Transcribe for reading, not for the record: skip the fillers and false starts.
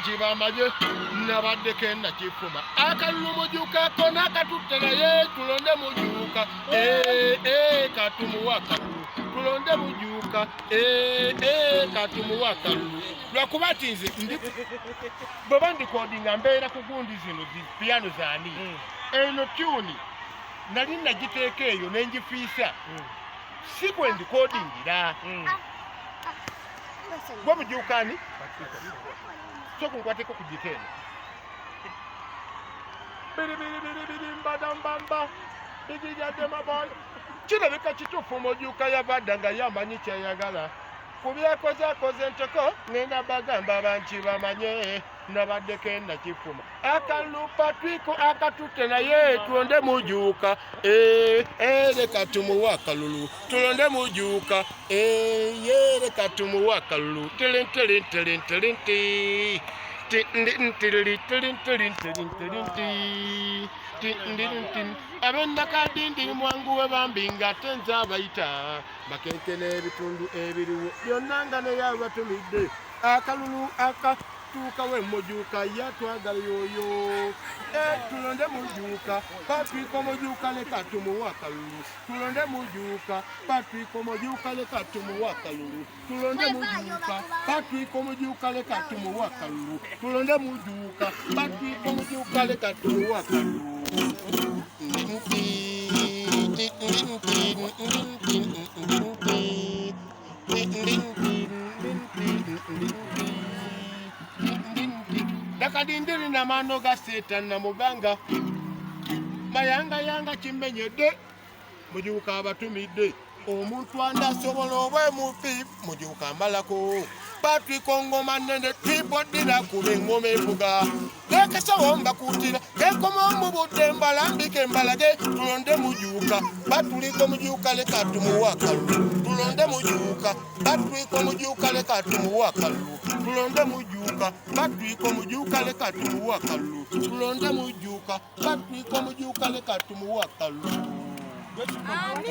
banjiba amaje nabaddeko nakifuma akalulu mujuka kona katutte naye tulonde mujuka katumuwa akalulu tulonde mujuka katumuwa akalulu lwakuba ti nze bweba ndikodinga mbeera ku gundi zino piano zaani eno tuni nali nagiteeka eyo nengifiisa si bwe ndikodingira gwe mujukaani soka nkwateko ku giteeno biribiribiribiri mbadambamba bigijadde maboyo kirabika kituufu mujuka yavadda nga yamanyi kyayagala ku byekozekoze ntoko ngenda bagamba banki bamanye nabaddeko nakifuma akalulu patwiko akatutte naye tulonde mujuka leka tumuwa akalulu tulonde mujuka leka tumuwa akalulu abendakadindi mwanguwe bambi nga ate nze abayita bakenkene ebitundu ebiriwo byonna nga naye abatumidde akalulu akatuukawo mujuka yatwagala yoyo tulonde mujuka patwiko mujuka leka tumuwa akalulu tulonde mujuka patwiko mujuka leka tumuwa akalulu tulonde mujuka patwiko mujuka leka tumuwa akalulu tulonde mujuka patwiko mujuka leka tumuwa akalulu dakadindiri na mano ga setan na muganga mayanga kimenyedde mujuka abatumidde omuntu andasobola obwemupi mujuka amalako patwiko ngoma nene twibodira kuba engoma evuga tekesawo mbakutira tekoma mu budde mbalambike mbalage tulonde mujuka batuliko mujuka leka tumuwa akalulu tulonde mujuka batwiko mujuka leka tumuwa akalulu tulonde mujuka batwiko mujuka leka tumuwa akalulu tulonde mujuka batwiko mujuka leka tumuwa akalulu